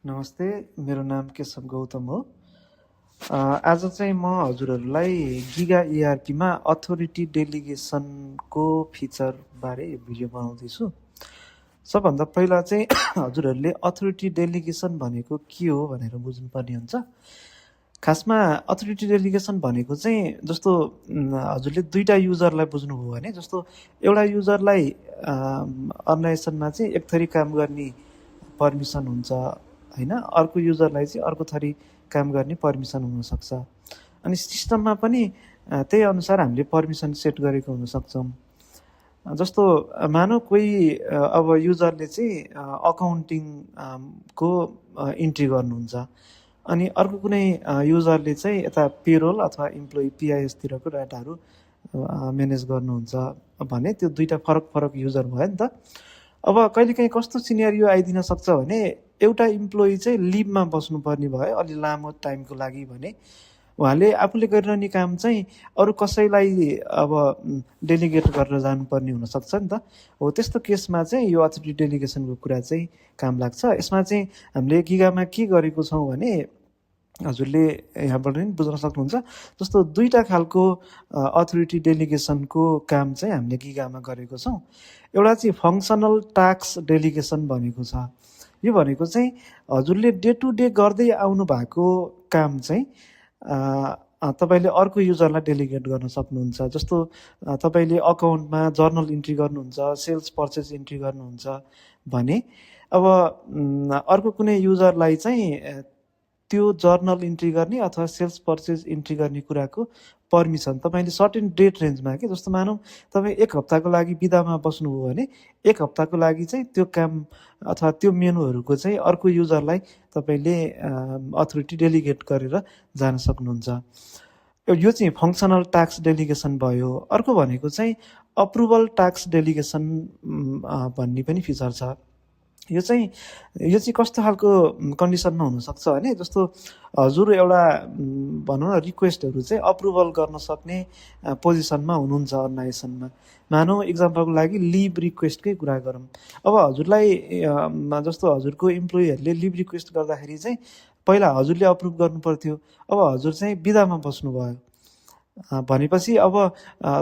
नमस्ते, मेरो नाम केशव गौतम हो। आज चाहिँ म हजुरहरूलाई गिगा इआरपीमा अथोरिटी डेलिगेसनको फिचरबारे भिडियो बनाउँदैछु। सबभन्दा पहिला चाहिँ हजुरहरूले अथोरिटी डेलिगेसन भनेको के हो भनेर बुझ्नुपर्ने हुन्छ। खासमा अथोरिटी डेलिगेसन भनेको चाहिँ जस्तो हजुरले दुईटा युजरलाई बुझ्नुभयो भने, जस्तो एउटा युजरलाई अर्गनाइजेसनमा चाहिँ एक थरी काम गर्ने पर्मिसन हुन्छ हैन, अर्को युजरलाई चाहिँ अर्को थरी काम गर्ने पर्मिसन हुनसक्छ। अनि सिस्टममा पनि त्यही अनुसार हामीले पर्मिसन सेट गरेको हुन सक्छौँ। जस्तो मानौ कोही अब युजरले चाहिँ अकाउन्टिङ को इन्ट्री गर्नुहुन्छ, अनि अर्को कुनै युजरले चाहिँ यता पेरोल अथवा इम्प्लोइ पिआइएस तिरको डाटाहरू म्यानेज गर्नुहुन्छ भने त्यो दुईटा फरक फरक युजर भयो नि त। अब कहिलेकाहीँ कस्तो सिनेरियो आइदिन सक्छ भने एउटा इम्प्लोइ चाहिँ लिभमा बस्नुपर्ने भयो अलि लामो टाइमको लागि भने उहाँले आफूले गरिरहने काम चाहिँ अरू कसैलाई अब डेलिगेट गरेर जानुपर्ने हुनसक्छ नि त। हो त्यस्तो केसमा चाहिँ यो अथोरिटी डेलिगेसनको कुरा चाहिँ काम लाग्छ। यसमा चाहिँ हामीले गिगामा के गरेको छौँ भने हजुरले यहाँबाट पनि बुझ्न सक्नुहुन्छ। जस्तो दुईटा खालको अथोरिटी डेलिगेसनको काम चाहिँ हामीले गिगामा गरेको छौँ। एउटा चाहिँ फङ्सनल टास्क डेलिगेसन भनेको छ। यो भनेको चाहिँ हजुरले डे टु डे गर्दै आउनु भएको काम चाहिँ तपाईँले अर्को युजरलाई डेलिगेट गर्न सक्नुहुन्छ। जस्तो तपाईँले अकाउन्टमा जर्नल इन्ट्री गर्नुहुन्छ, सेल्स पर्चेस इन्ट्री गर्नुहुन्छ भने अब अर्को कुनै युजरलाई चाहिँ त्यो जर्नल इन्ट्री गर्ने अथवा सेल्स पर्चेस इन्ट्री गर्ने कुराको पर्मिसन तपाईँले सर्टेन डेट रेन्जमा के, जस्तो मानौँ तपाईँ एक हप्ताको लागि बिदामा बस्नुभयो भने एक हप्ताको लागि चाहिँ त्यो काम अथवा त्यो मेनुहरूको चाहिँ अर्को युजरलाई तपाईँले अथोरिटी डेलिगेट गरेर जान सक्नुहुन्छ। यो चाहिँ फङ्सनल टास्क डेलिगेसन भयो। अर्को भनेको चाहिँ अप्रुभल टास्क डेलिगेसन भन्ने पनि फिचर छ। यो चाहिँ कस्तो खालको कन्डिसनमा हुनसक्छ भने जस्तो हजुर एउटा भनौँ न रिक्वेस्टहरू चाहिँ अप्रुभल गर्न सक्ने पोजिसनमा हुनुहुन्छ अर्गनाइजेसनमा। मानौँ इक्जाम्पलको लागि लिभ रिक्वेस्टकै कुरा गरौँ। अब हजुरलाई जस्तो हजुरको इम्प्लोइहरूले लिभ रिक्वेस्ट गर्दाखेरि चाहिँ पहिला हजुरले अप्रुभ गर्नु पर्थ्यो। अब हजुर चाहिँ बिदामा बस्नुभयो भनेपछि अब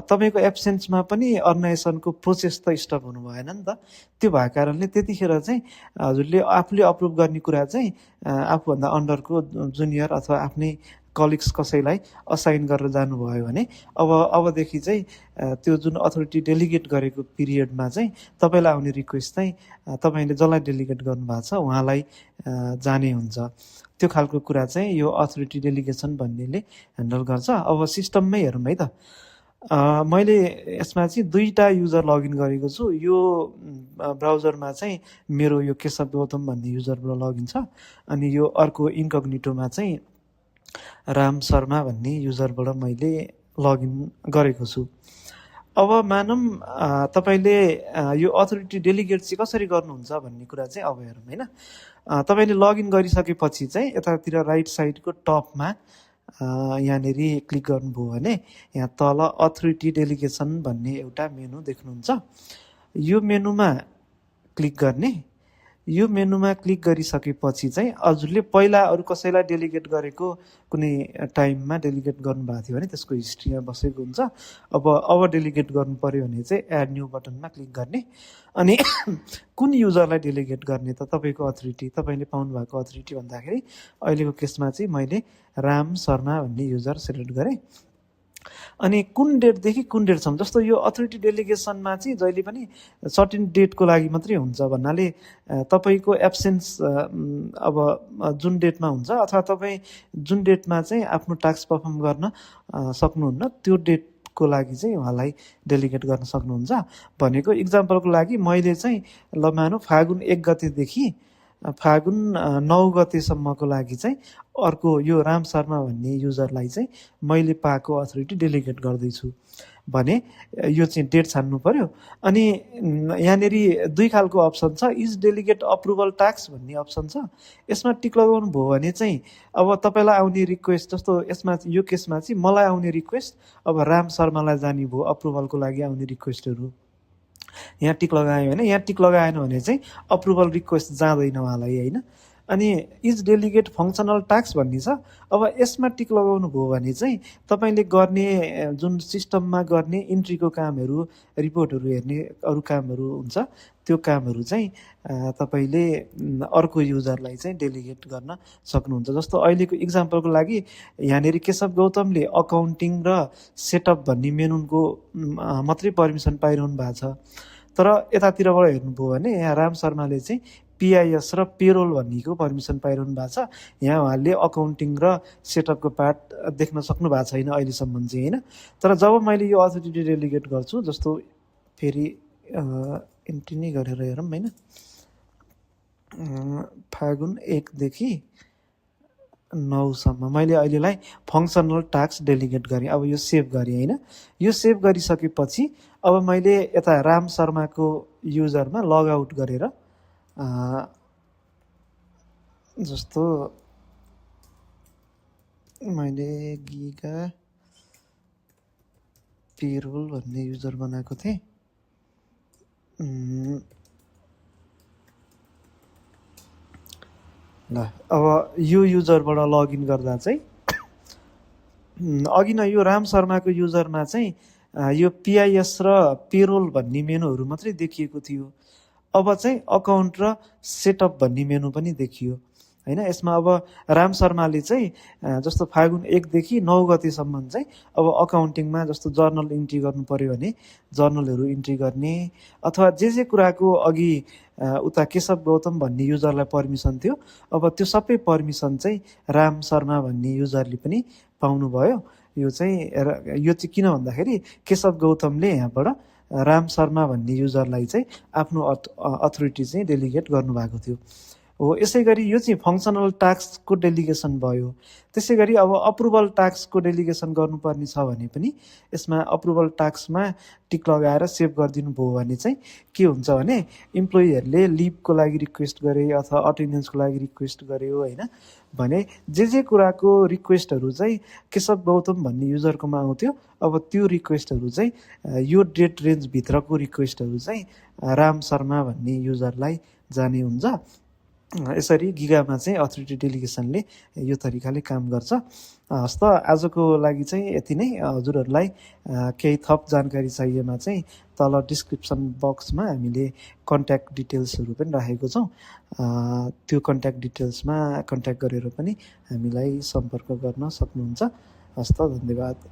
तपाईँको एब्सेन्समा पनि अर्गनाइजेसनको प्रोसेस त स्टप हुनु भएन नि त। त्यो भएको कारणले त्यतिखेर चाहिँ हजुरले आफूले अप्रुभ गर्ने कुरा चाहिँ आफूभन्दा अन्डरको जुनियर अथवा आफ्नै कलिग्स कसैलाई असाइन गरेर जानुभयो भने अबदेखि चाहिँ त्यो जुन अथोरिटी डेलिगेट गरेको पिरियडमा चाहिँ तपाईँलाई आउने रिक्वेस्ट चाहिँ तपाईँले जसलाई डेलिगेट गर्नुभएको छ उहाँलाई जाने हुन्छ। त्यो खालको कुरा चाहिँ यो अथोरिटी डेलिगेसन भन्नेले ह्यान्डल गर्छ। अब सिस्टममै हेरौँ है त। मैले यसमा चाहिँ दुईटा युजर लगइन गरेको छु। यो ब्राउजरमा चाहिँ मेरो यो केशव गौतम भन्ने युजरबाट लगइन छ, अनि यो अर्को इन्कग्निटोमा चाहिँ राम शर्मा भन्ने युजरबाट मैले लगइन गरेको छु। अब मानौँ तपाईँले यो अथोरिटी डेलिगेट चाहिँ कसरी गर्नुहुन्छ भन्ने कुरा चाहिँ अब हेरौँ होइन। तपाईँले लगइन गरिसकेपछि चाहिँ यतातिर राइट साइडको टपमा यहाँनिर क्लिक गर्नुभयो भने यहाँ तल अथोरिटी डेलिगेसन भन्ने एउटा मेनु देख्नुहुन्छ। यो मेनुमा क्लिक गर्ने। यो मेनुमा क्लिक गरिसकेपछि चाहिँ हजुरले पहिला अरू कसैलाई डेलिगेट गरेको कुनै टाइममा डेलिगेट गर्नुभएको थियो भने त्यसको हिस्ट्रीमा बसेको हुन्छ। अब डेलिगेट गर्नु पर्यो भने चाहिँ एड न्यू बटनमा क्लिक गर्ने। अनि कुन युजरलाई डेलिगेट गर्ने त तपाईँको अथोरिटी, तपाईँले पाउनुभएको अथोरिटी भन्दाखेरि अहिलेको केसमा चाहिँ मैले राम शर्मा भन्ने युजर सेलेक्ट गरेँ। अनि कुन डेटदेखि कुन डेटसम्म, जस्तो यो अथोरिटी डेलिगेसनमा चाहिँ जहिले पनि सर्टेन डेटको लागि मात्रै हुन्छ भन्नाले तपाईँको एब्सेन्स अब जुन डेटमा हुन्छ अथवा तपाईँ जुन डेटमा चाहिँ आफ्नो टास्क पर्फर्म गर्न सक्नुहुन्न त्यो डेटको लागि चाहिँ उहाँलाई डेलिगेट गर्न सक्नुहुन्छ। भनेको इक्जाम्पलको लागि मैले चाहिँ ल मानौँ फागुन 1 गतेदेखि फागुन 9 गतेसम्मको लागि चाहिँ अर्को यो राम शर्मा भन्ने युजरलाई चाहिँ मैले पाएको अथोरिटी डेलिगेट गर्दैछु भने यो चाहिँ डेट छान्नु पर्यो। अनि यहाँनिर दुई खालको अप्सन छ, इज डेलिगेट अप्रुभल टास्क भन्ने अप्सन छ। यसमा टिक लगाउनु भयो भने चाहिँ अब तपाईँलाई आउने रिक्वेस्ट, जस्तो यसमा यो केसमा चाहिँ मलाई आउने रिक्वेस्ट अब राम शर्मालाई जाने भयो अप्रुभलको लागि आउने रिक्वेस्टहरू। यहाँ टिक लगायो भने, यहाँ टिक लगाएन भने चाहिँ अप्रुभल रिक्वेस्ट जाँदैन उहाँलाई होइन। अनि इज डेलिगेट फङ्सनल टास्क भन्ने छ। अब यसमा टिक लगाउनु भयो भने चाहिँ तपाईँले गर्ने जुन सिस्टममा गर्ने इन्ट्रीको कामहरू, रिपोर्टहरू हेर्ने अरू कामहरू हुन्छ, त्यो कामहरू चाहिँ तपाईँले अर्को युजरलाई चाहिँ डेलिगेट गर्न सक्नुहुन्छ। जस्तो अहिलेको इक्जाम्पलको लागि यहाँनिर केशव गौतमले अकाउन्टिङ र सेटअप भन्ने मेनुको मात्रै पर्मिसन पाइरहनु भएको छ। तर यतातिरबाट हेर्नुभयो भने यहाँ राम शर्माले चाहिँ पिआइएस र पेरोल भन्नेको पर्मिसन पाइरहनु भएको छ। यहाँ उहाँले अकाउन्टिङ र सेटअपको पार्ट देख्न सक्नु भएको छैन अहिलेसम्म चाहिँ, होइन। तर जब मैले यो अथोरिटी डेलिगेट गर्छु, जस्तो फेरि इन्ट्री नै गरेर हेरौँ, होइन। फागुन 1 देखि 9 सम्म मैले अहिलेलाई फङ्सनल टास्क डेलिगेट गरेँ। अब यो सेभ गरेँ, होइन। यो सेभ गरिसकेपछि अब मैले यता राम शर्माको युजरमा लगआउट गरेर जस्तो मैले गिगा पेरोल भन्ने युजर बनाएको थिएँ। ल अब यो युजरबाट लगइन गर्दा चाहिँ अघि न यो राम शर्माको युजरमा चाहिँ यो पिआइएस र पेरोल भन्ने मेनुहरू मात्रै देखिएको थियो। अब चाहिँ अकाउन्ट र सेटअप भन्ने मेनु पनि देखियो, होइन। यसमा अब राम शर्माले चाहिँ जस्तो फागुन 1 देखि 9 गतेसम्म चाहिँ अब अकाउन्टिङमा जस्तो जर्नल इन्ट्री गर्नु पर्यो भने जर्नलहरू इन्ट्री गर्ने, अथवा जे कुराको अघि उता केशव गौतम भन्ने युजरलाई पर्मिसन थियो, अब त्यो सबै पर्मिसन चाहिँ राम शर्मा भन्ने युजरले पनि पाउनुभयो। यो चाहिँ किन भन्दाखेरि केशव गौतमले यहाँबाट राम शर्मा भन्ने युजरलाई चाहिँ आफ्नो अथोरिटी चाहिँ डेलिगेट गर्नुभएको थियो हो। यसै गरी यो चाहिँ फङ्सनल टास्कको डेलिगेसन भयो। त्यसै गरी अब अप्रुभल टास्कको डेलिगेसन गर्नुपर्ने छ भने पनि यसमा अप्रुभल टास्कमा टिक लगाएर सेभ गरिदिनु भयो भने चाहिँ के हुन्छ भने इम्प्लोइहरूले लिभको लागि रिक्वेस्ट गरे अथवा अटेन्डेन्सको लागि रिक्वेस्ट गर्यो, होइन भने जे कुराको रिक्वेस्टहरू चाहिँ केशव गौतम भन्ने युजरकोमा आउँथ्यो, अब त्यो रिक्वेस्टहरू चाहिँ यो डेट रेन्जभित्रको रिक्वेस्टहरू चाहिँ राम शर्मा भन्ने युजरलाई जाने हुन्छ। यसरी गिगामा चाहिँ अथोरिटी डेलिगेसनले यो तरिकाले काम गर्छ। हस्त आजको लागि चाहिँ यति नै। हजुरहरूलाई केही थप जानकारी चाहिएमा चाहिँ तल डिस्क्रिप्सन बक्समा हामीले कन्ट्याक्ट डिटेल्सहरू पनि राखेको छौँ। त्यो कन्ट्याक्ट डिटेल्समा कन्ट्याक्ट गरेर पनि हामीलाई सम्पर्क गर्न सक्नुहुन्छ। हस्त, धन्यवाद।